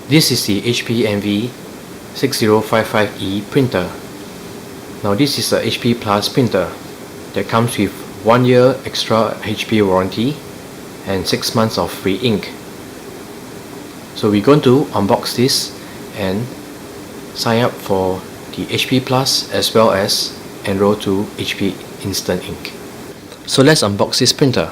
This is the HP NV6055E printer. Now this is a HP Plus printer that comes with 1 year extra HP warranty and 6 months of free ink. So we're going to unbox this and sign up for the HP Plus as well as enroll to HP Instant Ink. So let's unbox this printer.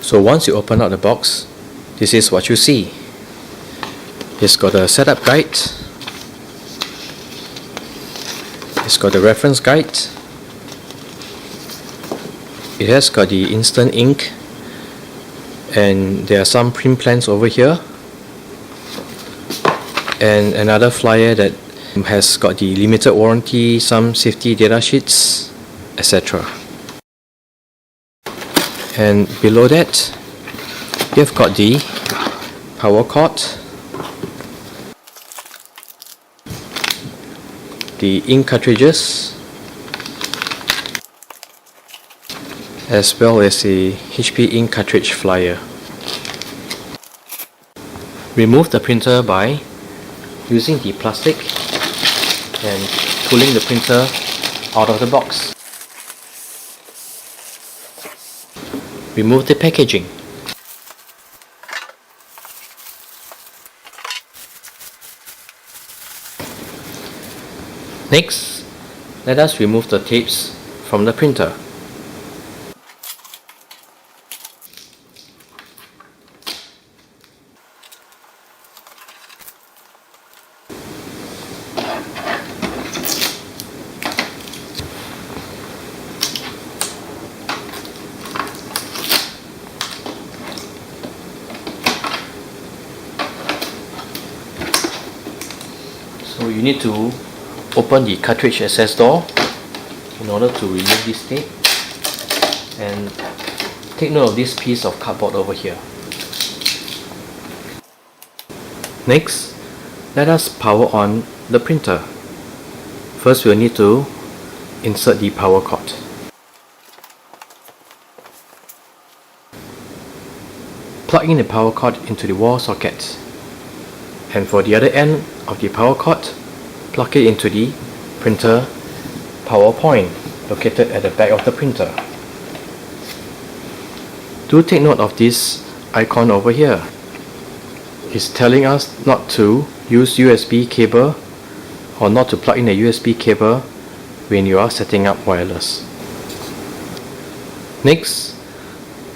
So once you open up the box, this is what you see. It's got a setup guide, it's got a reference guide, it has got the instant ink, and there are some print plans over here, and another flyer that has got the limited warranty, some safety data sheets, etc. And below that, you've got the power cord, the ink cartridges, as well as the HP ink cartridge flyer. Remove the printer by using the plastic and pulling the printer out of the box. Remove the packaging. Next, let us remove the tapes from the printer. So you need to open the cartridge access door in order to remove this tape, and take note of this piece of cardboard over here. Next, let us power on the printer. First we'll need to insert the power cord. Plug in the power cord into the wall socket, and for the other end of the power cord, plug it into the printer power point located at the back of the printer. Do take note of this icon over here. It's telling us not to use USB cable or not to plug in a USB cable when you are setting up wireless. Next,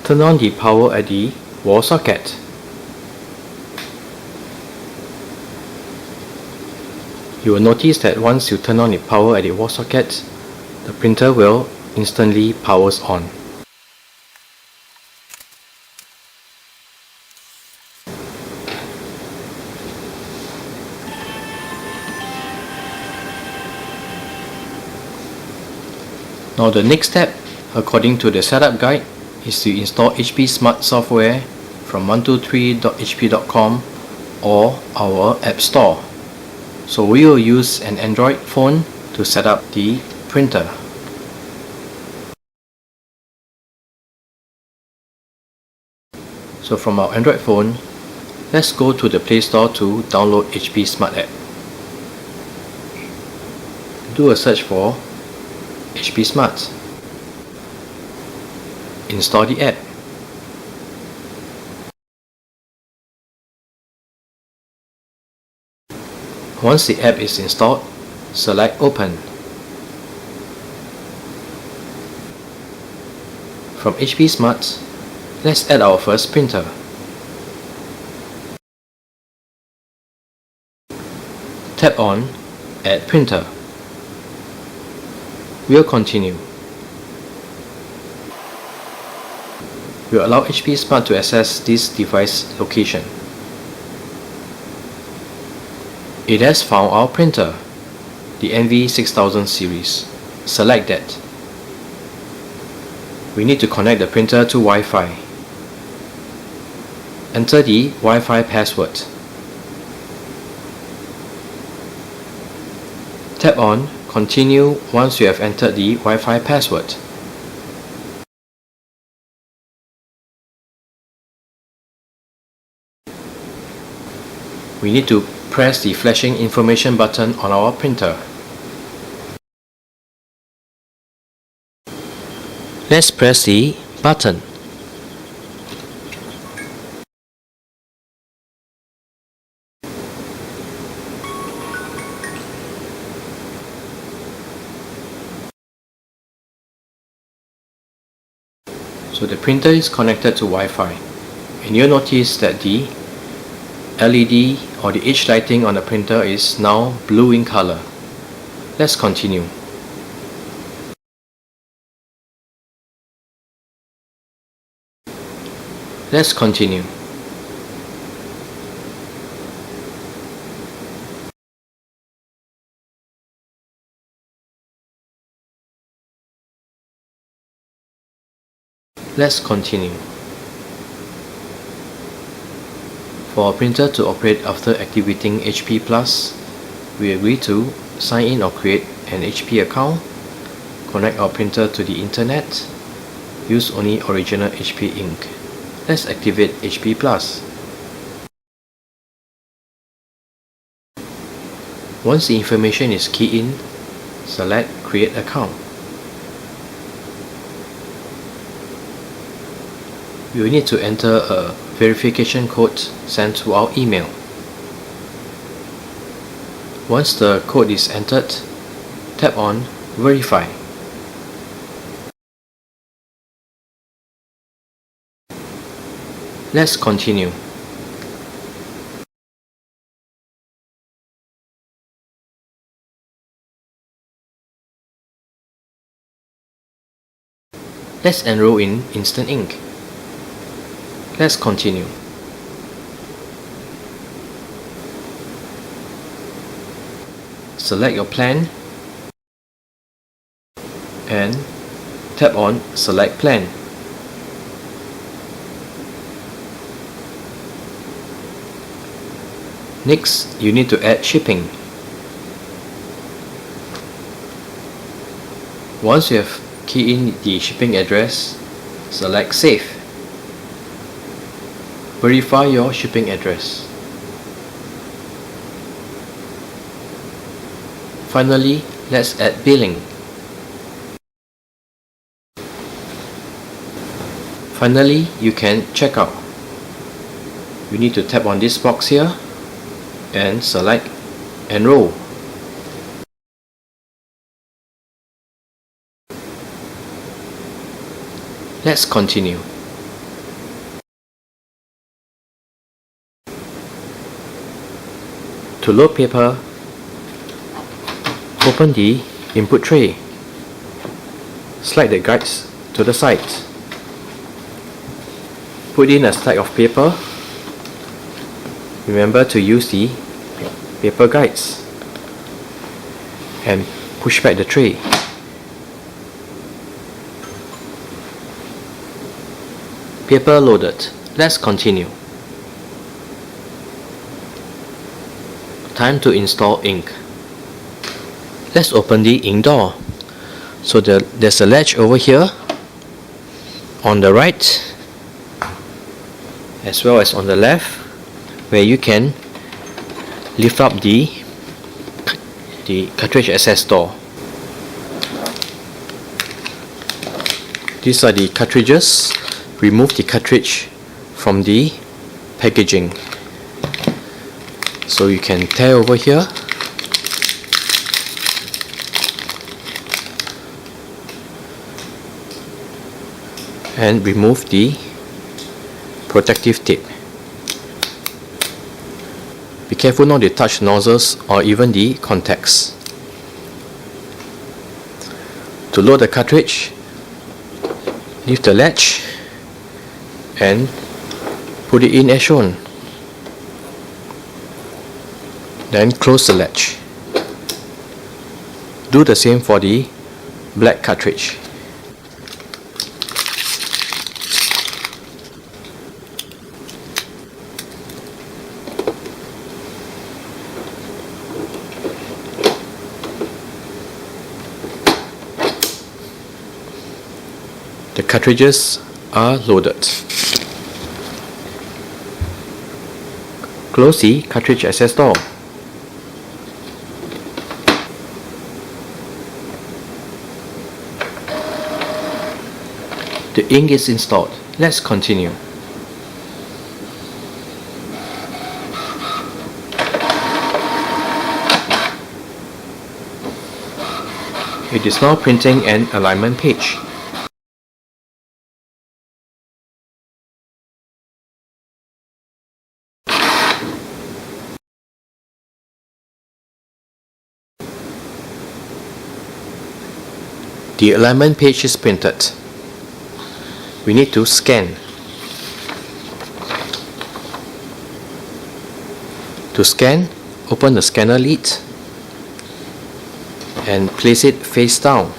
turn on the power at the wall socket. You will notice that once you turn on the power at the wall socket, the printer will instantly powers on. Now the next step, according to the setup guide, is to install HP Smart software from 123.hp.com or our App Store. So we will use an Android phone to set up the printer. So from our Android phone, let's go to the Play Store to download HP Smart app. Do a search for HP Smart. Install the app. Once the app is installed, select Open. From HP Smart, let's add our first printer. Tap on Add Printer. We'll continue. We'll allow HP Smart to access this device location. It has found our printer, the NV6000 series. Select that. We need to connect the printer to Wi-Fi. Enter the Wi-Fi password. Tap on Continue once you have entered the Wi-Fi password. we need to press the flashing information button on our printer. Let's press the button. So the printer is connected to Wi-Fi, and you'll notice that the LED or the edge lighting on the printer is now blue in color. Let's continue. Let's continue. Let's continue. For our printer to operate after activating HP Plus, we agree to sign in or create an HP account, connect our printer to the internet, use only original HP ink. Let's activate HP Plus. Once the information is keyed in, select Create Account. We will need to enter a verification code sent to our email. Once the code is entered, tap on Verify. Let's continue. Let's enroll in Instant Ink. Let's continue. Select your plan and tap on Select Plan. Next, you need to add shipping. Once you have keyed in the shipping address, select Save. Verify your shipping address. Finally, let's add billing. Finally, you can check out. You need to tap on this box here and select Enroll. Let's continue. To load paper, open the input tray. Slide the guides to the side. Put in a stack of paper. Remember to use the paper guides and push back the tray. Paper loaded. Let's continue. Time to install ink. Let's open the ink door. So there's a latch over here on the right as well as on the left, where you can lift up the cartridge access door. These are the cartridges. Remove the cartridge from the packaging. So you can tear over here and remove the protective tape. Be careful not to touch nozzles or even the contacts. To load the cartridge, lift the latch and put it in as shown. Then close the latch. Do the same for the black cartridge. The cartridges are loaded. Close the cartridge access door. The ink is installed. Let's continue. It is now printing an alignment page. The alignment page is printed. We need to scan. To scan, open the scanner lid and place it face down.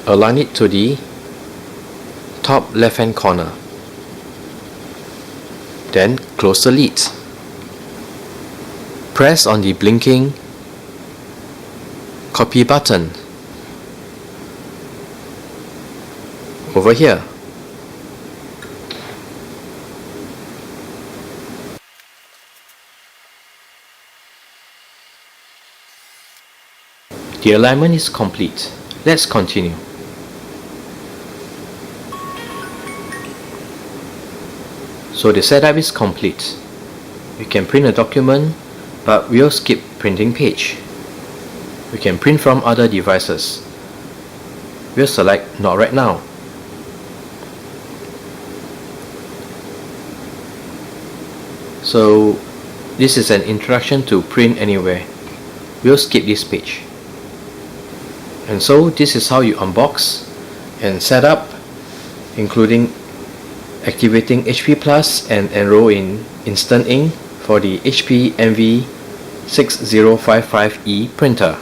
Align it to the top left hand corner. Then close the lid. Press on the blinking copy button over here. The alignment is complete. Let's continue. So the setup is complete. We can print a document, but we'll skip printing page. We can print from other devices. We'll select not right now. So this is an introduction to print anywhere. We'll skip this page. And so this is how you unbox and set up, including activating HP Plus and enroll in Instant Ink for the HP NV6055E printer.